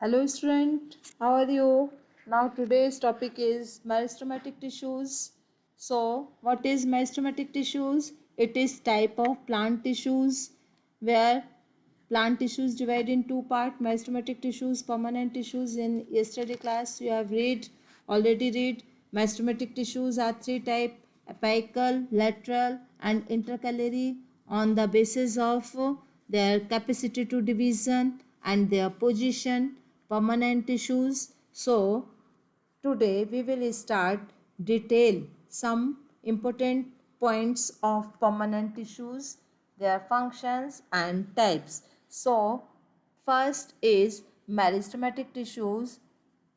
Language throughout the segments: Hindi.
Hello student, how are you? Now today's topic is meristematic tissues. So what is meristematic tissues? It is type of plant tissues where plant tissues divide in two parts, meristematic tissues, permanent tissues. In yesterday class you have already read meristematic tissues are three type: apical, lateral and intercalary on the basis of their capacity to division and their position, permanent tissues. So today we will start detail some important points of permanent tissues, their functions and types. So first is meristematic tissues.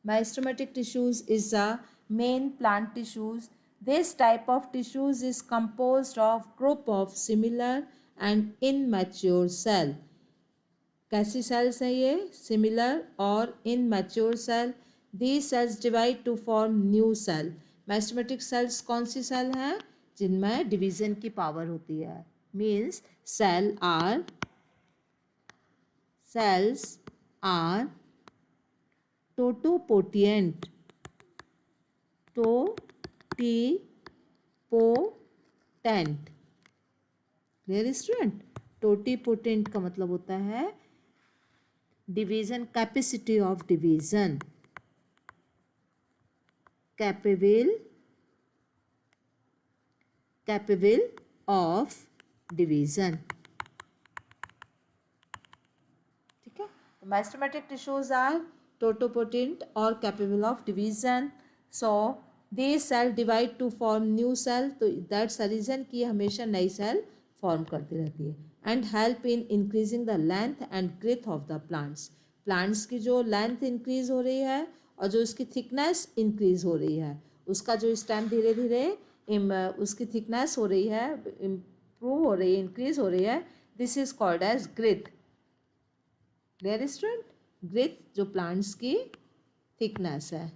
Meristematic tissues is a main plant tissues. This type of tissues is composed of group of similar and immature cell. कैसी सेल्स हैं ये? सिमिलर और immature cell. These cells divide to form new cell. Meristematic cells कौन सी सेल हैं? जिनमें डिवीजन की पावर होती है. Means cells are totipotent. Totipotent. Clear student? Totipotent का मतलब होता है division, capacity of division, capable of division. ठीक है. मैस्टमेटिक टिश्यूज आर टोटोपोटेंट और capable of division. So they cell divide to form new cell. तो दैट्स अ रीजन कि हमेशा नई सेल फॉर्म करती रहती है. And help in increasing the length and growth of the plants. Plants की जो लेंथ इंक्रीज हो रही है और जो उसकी थिकनेस इंक्रीज हो रही है, उसका जो स्टेम धीरे धीरे उसकी थिकनेस हो रही है, इम्प्रूव हो रही है, इंक्रीज हो रही है. This is called as girth. Clear student? Girth जो प्लांट्स की थिकनेस है.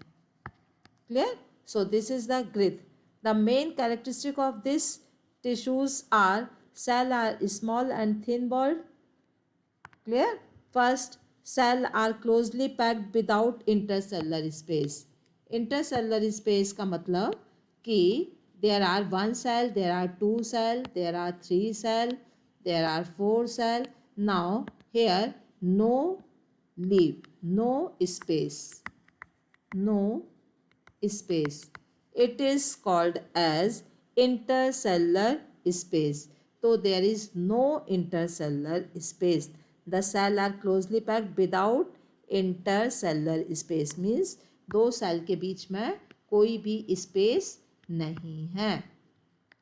Clear? So this is the girth. The main characteristic of this tissues are cell are small and thin walled. Clear? First, cell are closely packed without intercellular space. Intercellular space का मतलब कि there are one cell, there are two cell, there are three cell, there are four cell. Now here no leaf, no space, no space. It is called as intercellular space. So there is no intercellular space. The cell are closely packed without intercellular space. Means दो सेल के बीच में कोई भी स्पेस नहीं है.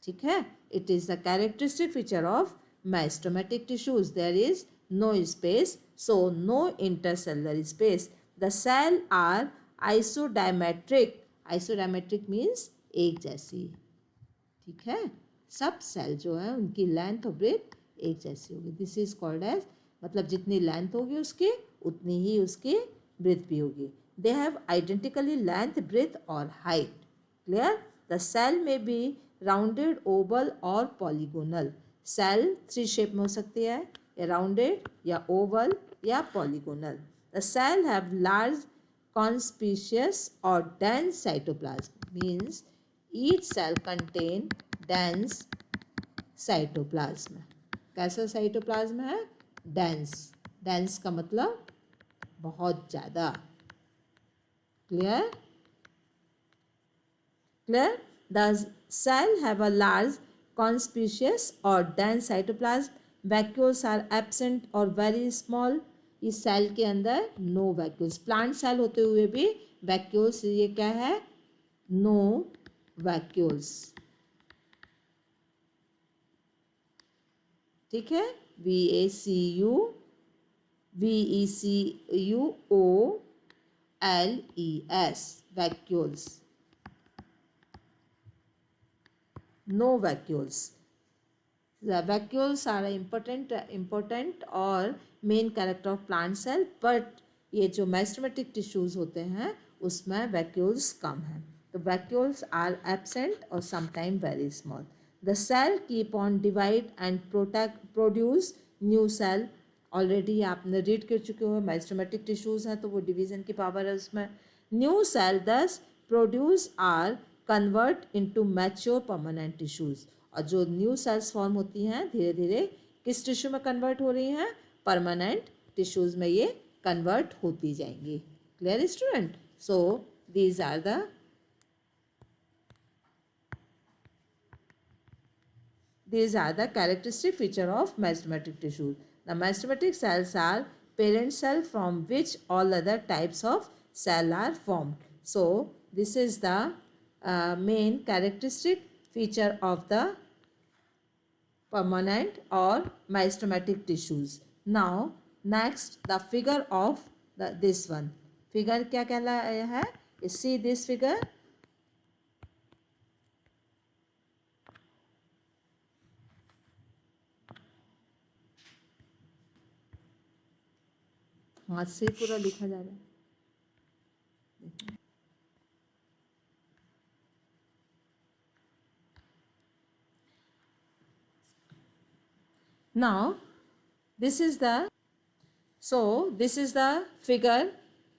ठीक है. It is the characteristic feature of meristematic tissues. There is no space, so no intercellular space. The cell are isodiametric. Isodiametric means एक जैसी. ठीक है. सब सेल जो है उनकी लेंथ और ब्रेथ एक जैसी होगी. दिस इज कॉल्ड एज, मतलब जितनी लेंथ होगी उसकी उतनी ही उसकी ब्रेथ भी होगी. They have identically length, breadth और height. Clear? The cell may be rounded, oval और पॉलीगोनल. सेल थ्री शेप में हो सकती है, या राउंडेड या ओवल या polygonal. The cell have large conspicuous or dense cytoplasm. Means each cell contain dense cytoplasm. कैसा cytoplasm है? Dense. Dense का मतलब बहुत ज़्यादा. Clear? Clear? The cell have a large conspicuous or dense cytoplasm. Vacuoles are absent or very small. इस सेल के अंदर नो वैक्यूल्स. प्लांट सेल होते हुए भी वैक्यूल्स, ये क्या है? No vacuoles. ठीक है. VACUOLES vacuoles. No vacuoles. The vacuoles are important और main character of plant cell. But ये जो मैस्टमेटिक टिश्यूज होते हैं उसमें वैक्यूल्स कम हैं. तो वैक्यूल्स आर एब्सेंट और sometime very small. The cell keep on divide and produce new cell already आपने रीड कर चुके हो, मेरिस्टेमेटिक टिश्यूज़ हैं तो वो डिवीज़न की पावर है उसमें। New cell thus produce are convert into mature permanent tissues, और जो न्यू सेल्स फॉर्म होती हैं धीरे धीरे किस टिश्यू में कन्वर्ट हो रही हैं, परमानेंट टिश्यूज़ में ये कन्वर्ट होती जाएंगी। Clear student? So these are the These are the characteristic feature of meristematic tissues. The meristematic cells are parent cell from which all other types of cell are formed. So, this is the main characteristic feature of the permanent or meristematic tissues. Now, next the figure of this one. Figure क्या कहलाया है? See this figure. हाथ से पूरा लिखा जा रहा है। Now this is the figure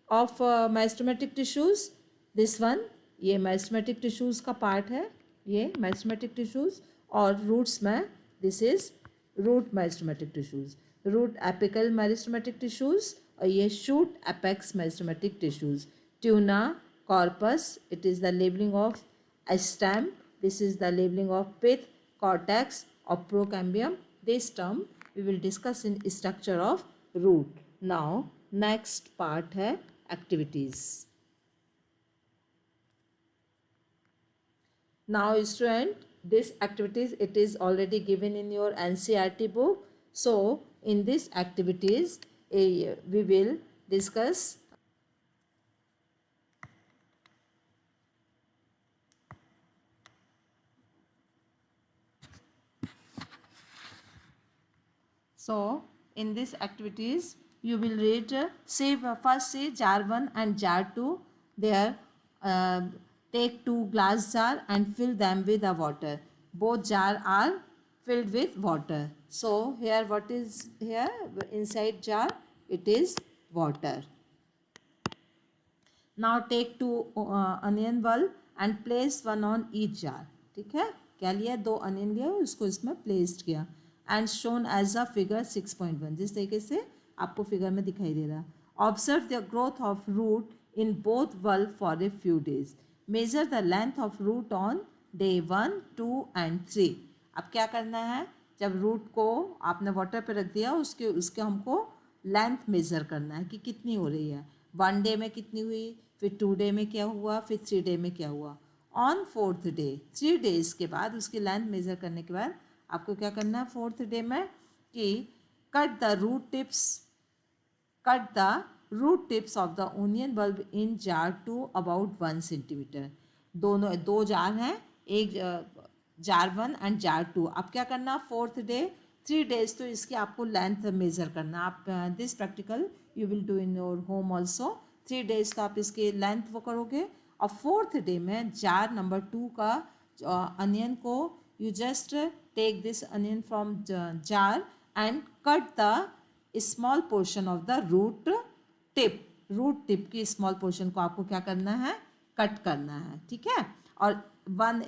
of meristematic tissues. This one, ये meristematic tissues का part है, ये meristematic tissues, और roots में this is root meristematic tissues, root apical meristematic tissues, और ये shoot apex meristematic tissues. Tuna, corpus, it is the labeling of stem. This is the labeling of pith, cortex, of procambium. This term we will discuss in structure of root. Now next part है activities. Now student, this activities it is already given in your NCERT book. So in this activities we will discuss So in these activities you will read first say jar 1 and jar 2. There take 2 glass jar and fill them with the water. Both jar are filled with water. So here what is here inside jar? It is water. Now take 2 onion bulb and place one on each jar. ठीक है, क्या लिया? 2 अनियन लिया, उसको इसमें प्लेस्ड किया and shown as a figure 6.1, जिस तरीके से आपको फिगर में दिखाई दे रहा है. Observe the growth of root in both bulb for a few days. Measure the length of root on day 1, 2 and 3. अब क्या करना है, जब रूट को आपने वाटर पे रख दिया उसके हमको लेंथ मेज़र करना है कि कितनी हो रही है. 1 डे में कितनी हुई, फिर 2 डे में क्या हुआ, फिर 3 डे में क्या हुआ. ऑन 4th डे 3 डेज़ के बाद उसकी लेंथ मेज़र करने के बाद आपको क्या करना है 4th डे में कि cut the root tips of the onion bulb in jar 2 about 1 centimetre. दोनों 2 जार हैं, एक जार 1 एंड जार 2. अब क्या करना 4th डे 3 डेज तो इसकी आपको लेंथ मेज़र करना. आप this practical you will do in your home also. 3 days तो आप इसकी लेंथ वो करोगे. और 4th डे में जार नंबर 2 का अनियन को you just take this onion from jar and cut the small portion of the root tip की small portion को आपको क्या करना है, कट करना है. ठीक है, और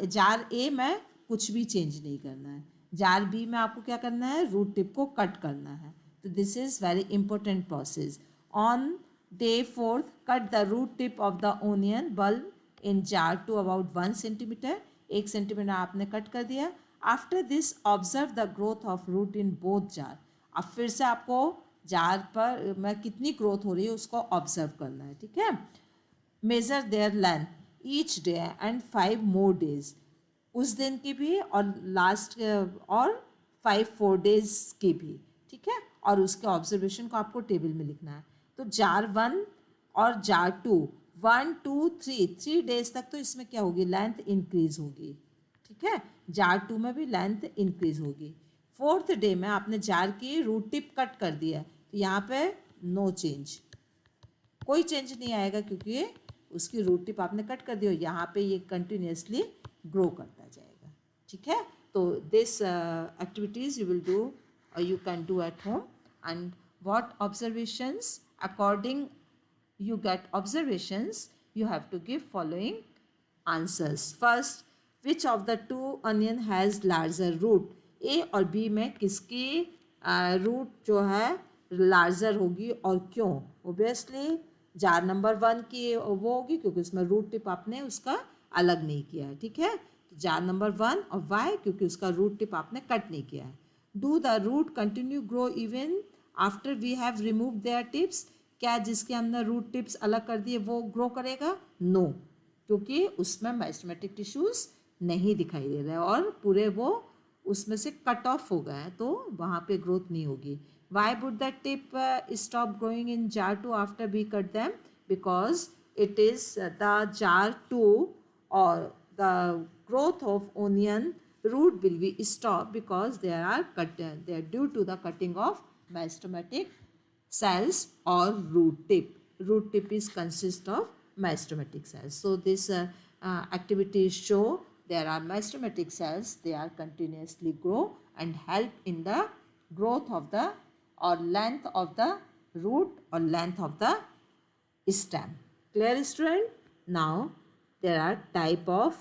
जार ए में कुछ भी चेंज नहीं करना है. जार बी में आपको क्या करना है, रूट टिप को कट करना है. तो this is very important process. On day 4th cut the root tip of the onion bulb in jar 2 about 1 centimetre. 1 centimetre आपने कट कर दिया. After this observe the growth of root in both jar. अब फिर से आपको जार पर में कितनी ग्रोथ हो रही है उसको ऑब्जर्व करना है. ठीक है, measure their length each day and 5 more days. उस दिन की भी और लास्ट और 4 days की भी. ठीक है, और उसके ऑब्जर्वेशन को आपको टेबल में लिखना है. तो जार 1 और जार 2 1, 2, 3 डेज तक तो इसमें क्या होगी, लेंथ इंक्रीज होगी. ठीक है, जार 2 में भी लेंथ इंक्रीज होगी. 4th डे में आपने जार की रूट टिप कट कर दिया तो यहाँ पे नो चेंज, कोई चेंज नहीं आएगा क्योंकि उसकी रूट टिप आपने कट कर दी हो. यहाँ पे ये कंटिन्यूसली ग्रो करता जाएगा. ठीक है, तो this activities you will do, you can do at home. And what observations? According you get observations, you have to give following answers. First, which of the two onion has larger root? A और B में किसकी रूट जो है लार्जर होगी और क्यों? ओबियसली जार नंबर 1 की वो होगी क्योंकि उसमें रूट टिप आपने उसका अलग नहीं किया है, ठीक है। तो जार नंबर 1 और वाई क्योंकि उसका रूट टिप आपने कट नहीं किया है। Do the root continue grow even after we have remove there tips? क्या जिसके हमने रूट टिप्स अलग कर दिए वो ग्रो करेगा? नो, क्योंकि उसमें मेरिस्टेमेटिक टिश्यूज नहीं दिखाई दे रहे हैं और पूरे वो उसमें से कट ऑफ हो गए हैं, तो वहाँ पे ग्रोथ नहीं होगी। Why would the tip stop growing in jar 2 after we cut them? Because it is the jar 2 or the growth of onion root will be stopped because they are due to the cutting of meristematic cells or root tip. Root tip is consist of meristematic cells. So this activities show there are meristematic cells, they are continuously grow and help in the growth of the or length of the root or length of the stem. Clear, student? Now there are type of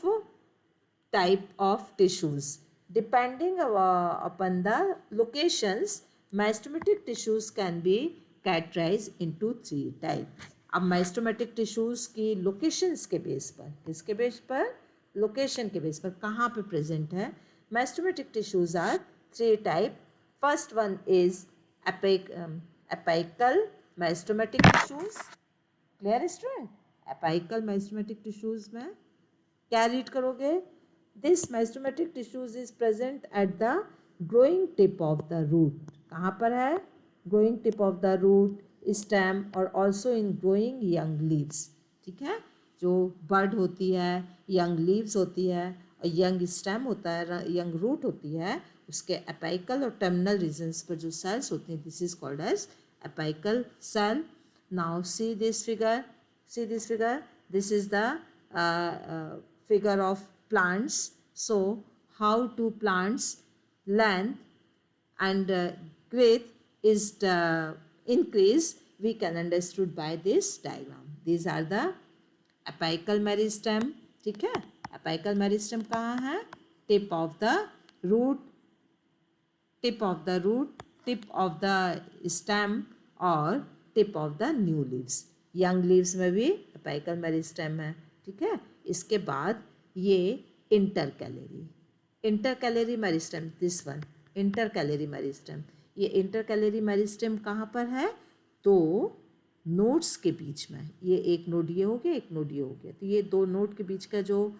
tissues. Depending upon the locations, meristematic tissues can be categorized into 3 types. अब meristematic tissues की locations के बेस पर, किसके बेस पर? Location के बेस पर, कहाँ पे present है? Meristematic tissues are 3 types. First one is apical meristematic tissues. Clear student? Apical meristematic tissues में क्या रीड करोगे? This meristematic tissues is present at the growing tip of the root. कहाँ पर है? Growing tip of the root, stem और also in growing young leaves. ठीक है, जो बर्ड होती है, यंग लीव्स होती है और यंग स्टेम होता है, यंग रूट होती है, उसके एपाइकल और टर्मिनल रीजन्स पर जो सेल्स होती हैं, this is called as apical cell. Now see this figure. See this figure. This is the figure of plants. So how two plants length and growth is increase, we can understood by this diagram. These are the apical meristem. ठीक है, apical meristem कहाँ है? Tip of the root, tip of the root, tip of the stem और tip of the new leaves. Young leaves में भी एपाइकल मेरिस्टेम है. ठीक है, इसके बाद ये intercalary meristem, this one intercalary meristem. ये इंटरकैलरी मेरिस्टेम कहाँ पर है? तो नोड्स के बीच में. ये एक नोड ये हो गया, एक नोड ये हो गया, तो ये दो नोड के बीच का जो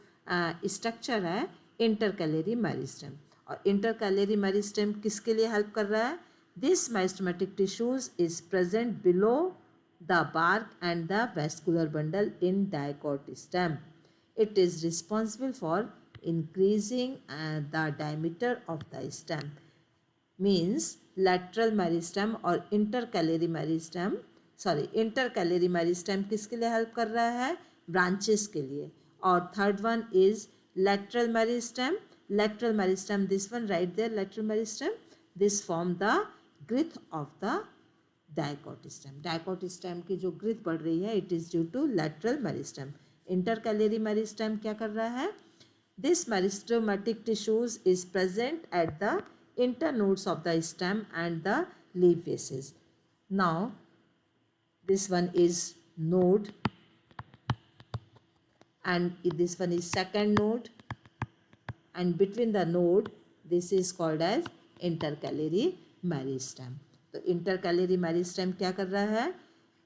स्ट्रक्चर है इंटरकैलरी मेरिस्टेम. और इंटरकैलरी मेरिस्टेम किसके लिए हेल्प कर रहा है? This meristematic tissues is present below the bark and the vascular bundle in dicot stem. It is responsible for increasing the diameter of the stem. Means lateral meristem or intercalary meristem. Intercalary meristem किसके लिए हेल्प कर रहा है? ब्रांचेस के लिए. और third one is lateral meristem. Lateral meristem, this one right there, lateral meristem. This form the girth of the dicot stem. Dicot stem की जो ग्रिथ बढ़ रही है, it is due to lateral meristem. Intercalary meristem क्या कर रहा है? This meristematic tissues is present at the internodes of the stem and the leaf bases. Now this one is node and this one is second node, and between the node this is called as intercalary meristem. तो इंटरकैलरी मेरिस्टेम क्या कर रहा है?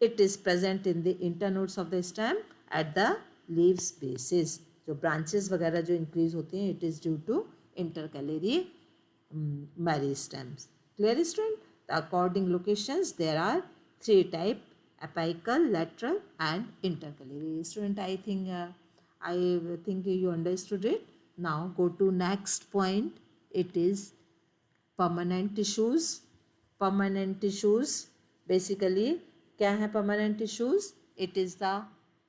It is present in the internodes of the stem at the leaves basis. जो ब्रांचेस वगैरह जो इंक्रीज होती हैं, it is due to intercalary meristems. Clear student? According locations there are 3 type: apical, lateral and intercalary. Student, I think you understood it. Now go to next point. It is permanent tissues. Permanent tissues basically क्या है? permanent tissues, it is the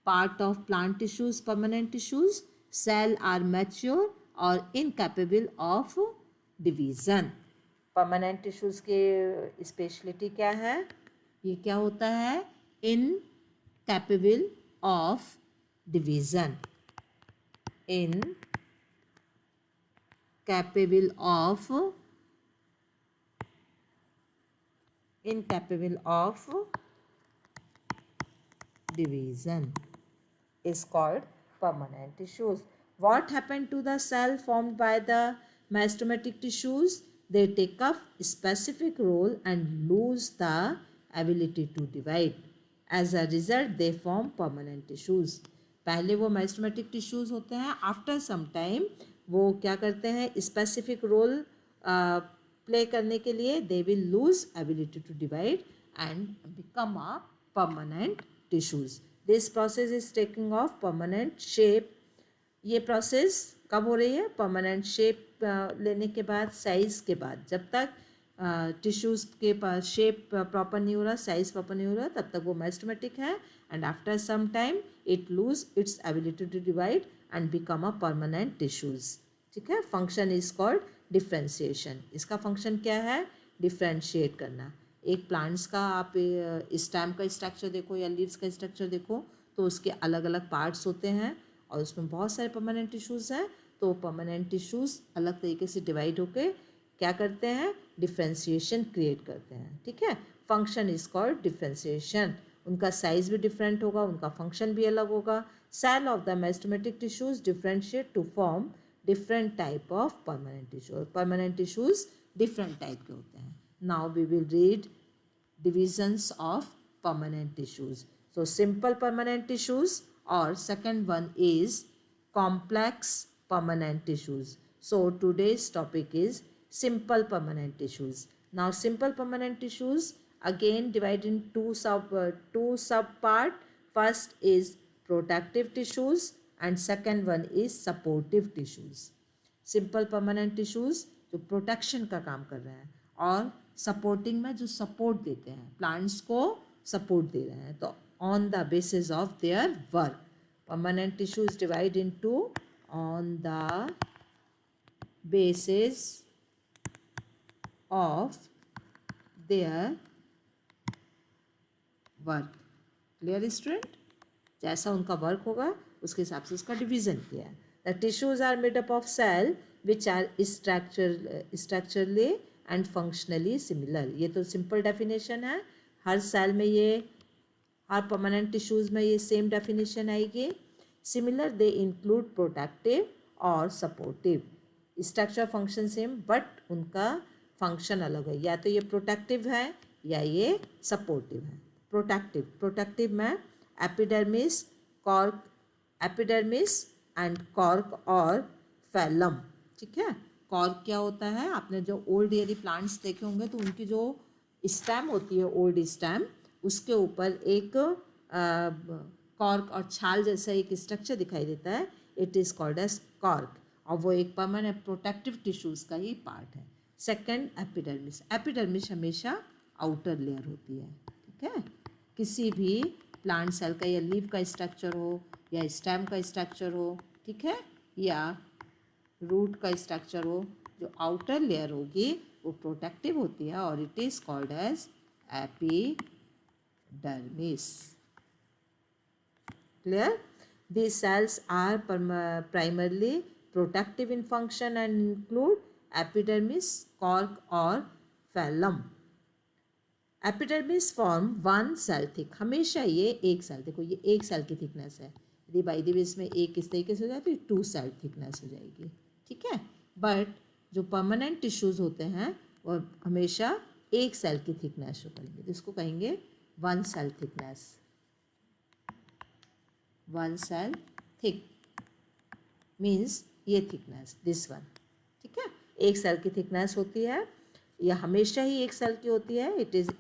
part of plant tissues. Permanent tissues cell are mature or incapable of division. Permanent tissues की स्पेशलिटी क्या है? ये क्या होता है? Incapable of division, incapable of division is called permanent tissues. What happened to the cell formed by the mesosomatic tissues? They take up specific role and lose the ability to divide. As a result, they form permanent tissues. पहले वो मेसोमेटिक टिश्यूज होते हैं, आफ्टर सम टाइम वो क्या करते हैं, स्पेसिफिक रोल प्ले करने के लिए they will lose ability to divide and become a permanent tissues. This process is taking of permanent shape. ये प्रोसेस कब हो रही है? परमानेंट शेप लेने के बाद, साइज के बाद. जब तक टिश्यूज़ के पास शेप प्रॉपर नहीं हो रहा, साइज प्रॉपर नहीं हो रहा, तब तक वो मेस्टोमेटिक है. And after some time it lose its ability to divide and become a permanent tissues. ठीक है. Function is called differentiation. इसका फंक्शन क्या है? डिफ्रेंशिएट करना. एक प्लांट्स का आप स्टेम का स्ट्रक्चर देखो या लीव्स का स्ट्रक्चर देखो, तो उसके अलग अलग पार्ट्स होते हैं और उसमें बहुत सारे परमानेंट टिश्यूज़ हैं. तो परमानेंट टिश्यूज़ अलग तरीके से डिवाइड होकर क्या करते हैं? डिफ्रेंशिएशन क्रिएट करते हैं. ठीक है. Function is called differentiation. उनका साइज भी डिफरेंट होगा, उनका फंक्शन भी अलग होगा. Cell of the meristematic tissues differentiate to form different type of permanent tissue. Permanent tissues different type के होते हैं. Now we will read divisions of permanent tissues. So simple permanent tissues, or second one is complex permanent tissues. So today's topic is simple permanent tissues. Now simple permanent tissues again divide in two sub part. First is protective tissues and second one is supportive tissues. Simple permanent tissues जो प्रोटेक्शन का काम कर रहे हैं और सपोर्टिंग में जो सपोर्ट देते हैं, प्लांट्स को सपोर्ट दे रहे हैं. तो on the basis of their work, permanent tissues divide into on the basis of their work. Clear student? जैसा उनका वर्क होगा उसके हिसाब से उसका डिवीज़न किया है. The tissues are made up of cell which are structurally and functionally similar. ये तो सिंपल डेफिनेशन है. हर सेल में ये, हर परमानेंट टिश्यूज़ में ये सेम डेफिनेशन आएगी. सिमिलर दे इंक्लूड प्रोटेक्टिव और supportive. Structure function same but उनका फंक्शन अलग है. या तो ये प्रोटेक्टिव है या ये सपोर्टिव है. प्रोटेक्टिव में epidermis, cork, epidermis and cork और फैलम. ठीक है. कॉर्क क्या होता है? आपने जो ओल्ड एयरी प्लांट्स देखे होंगे तो उनकी जो स्टेम होती है, ओल्ड स्टेम, उसके ऊपर एक कॉर्क और छाल जैसा एक स्ट्रक्चर दिखाई देता है. It is called as cork और वो एक परमानेंट प्रोटेक्टिव टिश्यूज़ का ही पार्ट है. Second epidermis. एपिडर्मिस हमेशा आउटर लेयर होती है. ठीक है. किसी भी प्लांट सेल का या लीव का स्ट्रक्चर हो या स्टेम का स्ट्रक्चर हो, ठीक है, या रूट का स्ट्रक्चर हो, जो आउटर लेयर होगी वो प्रोटेक्टिव होती है और it is called as epidermis. Clear? These cells are primarily protective in function and include epidermis, cork और phloem. Epidermis form one cell thick. हमेशा ये एक सेल, देखो ये एक सेल की थिकनेस है. यदि बाई द वे इसमें एक इस तरीके से हो जाए तो ये 2 सेल थिकनेस हो जाएगी. ठीक है. बट जो परमानेंट टिश्यूज़ होते हैं वो हमेशा एक सेल की थिकनेस शो करेंगे. तो इसको कहेंगे one cell thickness. One cell thick means ये थिकनेस, दिस वन. ठीक है. एक सेल की थिकनेस होती है, यह हमेशा ही एक सेल की होती है. It is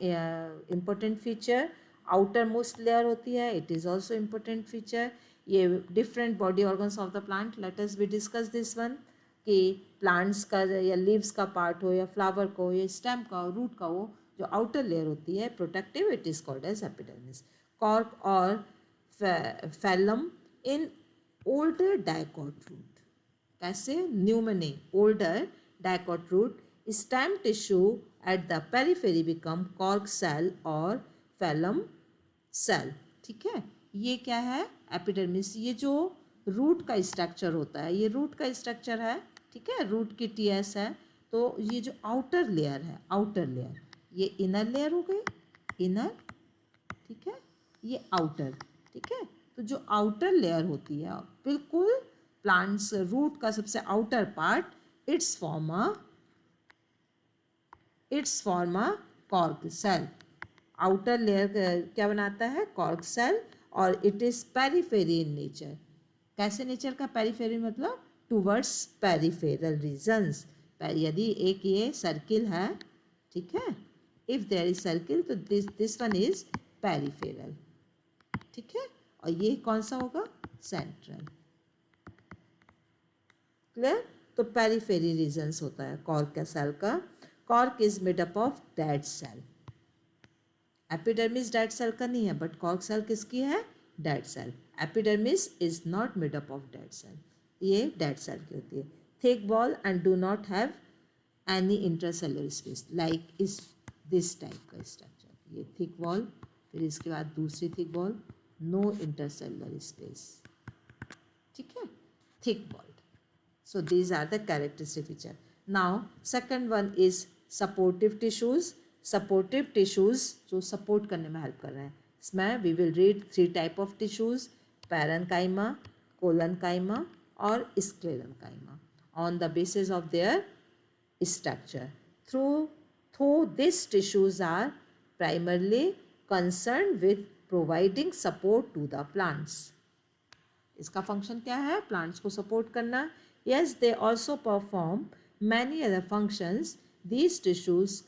important feature. Outermost layer होती है, it is also important feature. ये different body organs of the plant. Let us be discuss this one कि प्लांट्स का या लीव्स का पार्ट हो या फ्लावर का हो या स्टेम का हो, रूट का हो, जो आउटर लेयर होती है protective, it is called as epidermis. Cork और phellem in older dicot root. कैसे? न्यू में नहीं, older dicot root stem tissue at the periphery become cork cell और फैलम सेल। ठीक है, ये क्या है, एपिडर्मिस। ये जो रूट का स्ट्रक्चर होता है, ये रूट का स्ट्रक्चर है। ठीक है, रूट की टीएस है। तो ये जो आउटर लेयर है, आउटर लेयर, ये इनर लेयर हो गई, इनर। ठीक है, ये आउटर। ठीक है, तो जो आउटर लेयर होती है बिल्कुल प्लांट्स रूट का सबसे outer part, its form a cork cell. Outer layer क्या बनाता है, कॉर्क सेल, और it is periphery in nature. कैसे नेचर का, पेरिफेरी मतलब टूवर्ड्स पेरिफेरल रीजन्स। यदि एक ये सर्किल है, ठीक है, इफ देयर इज सर्किल, तो दिस वन इज पेरिफेरल। ठीक है, और ये कौन सा होगा, सेंट्रल। क्लियर। तो पेरिफेरी रीजन्स होता है कॉर्क का सेल का। Cork is made up of dead cell. Epidermis dead cell का नहीं है, बट कॉर्क सेल किसकी है, dead cell. Epidermis is not made up of dead cell, ये डेड सेल की होती है। Thick wall and do not have any intercellular space, like इस दिस टाइप का स्ट्रक्चर। ये थिक वॉल, फिर इसके बाद दूसरी thick wall, no intercellular space. ठीक है, thick wall. So these are the characteristic feature. Now second one is supportive tissues. Supportive tissues जो support करने में help कर रहे हैं, इसमें we will read 3 type of tissues: parenchyma, collenchyma और sclerenchyma on the basis of their structure. Though these tissues are primarily concerned with providing support to the plants. इसका फंक्शन क्या है, प्लांट्स को सपोर्ट करना। Yes, they also perform many other functions. These tissues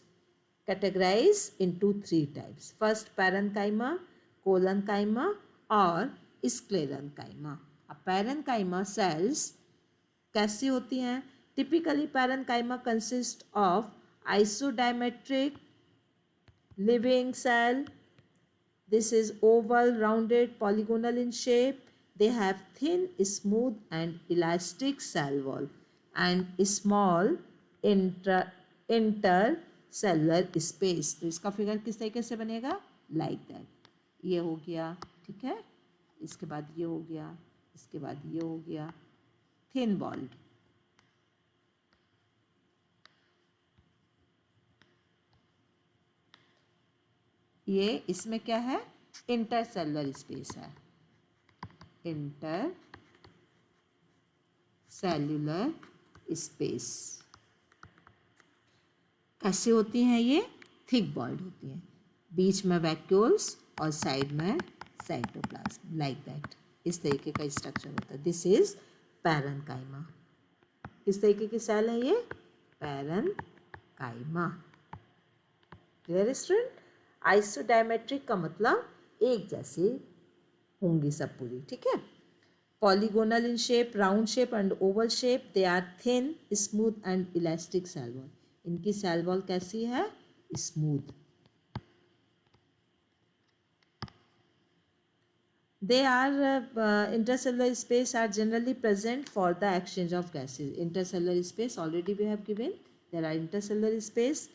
categorize into 3 types: first parenchyma, collenchyma और स्क्लेरेन्काइमा। अब पैरेन्काइमा सेल्स कैसी होती हैं, typically parenchyma consist of isodiametric living cell. This is oval, rounded, polygonal in shape. They have thin, smooth and elastic cell wall and small intercellular space. तो इसका फिगर किस तरीके से बनेगा, लाइक दैट। ये हो गया, ठीक है, इसके बाद ये हो गया, इसके बाद ये हो गया, थिन वॉल्ड। ये इसमें क्या है, इंटरसेलुलर स्पेस है, इंटर सेल्यूलर स्पेस। कैसे होती हैं ये, थिक बॉल्ड होती हैं, बीच में वैक्यूल्स और साइड में साइटोप्लाज्म, लाइक दैट। इस तरीके का स्ट्रक्चर होता है। This is parenchyma. किस तरीके की सेल है ये, पैरेन्काइमा। Clear student. आइसोडायमेट्रिक का मतलब एक जैसे होंगी सब पूरी, ठीक है। Polygonal in shape, round shape and oval shape. They are thin, smooth and elastic cell wall. इनकी cell wall कैसी है, smooth. They are intercellular space are generally present for the exchange of gases. Intercellular space already we have given. There are intercellular space.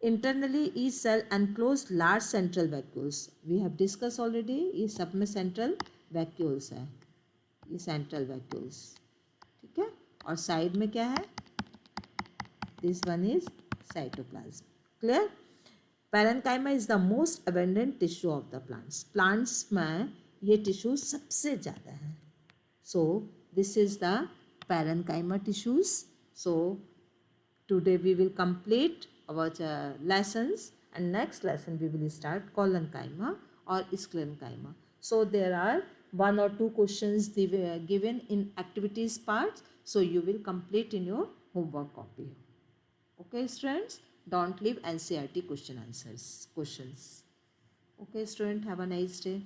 Internally each cell enclosed large central vacuoles. We have discussed already. ये सब में central vacuoles है, ये सेंट्रल वैक्यूल्स, ठीक है। और साइड में क्या है, this one is cytoplasm. Clear. Parenchyma is the most abundant tissue of the plants. Plants में ये टिश्यू सबसे ज़्यादा है। So this is the parenchyma tissues. So today we will complete our lessons and next lesson we will start collenchyma or sclerenchyma. So there are 1 or 2 questions given in activities parts, so you will complete in your homework copy. Okay students, don't leave NCERT questions. Okay student, have a nice day.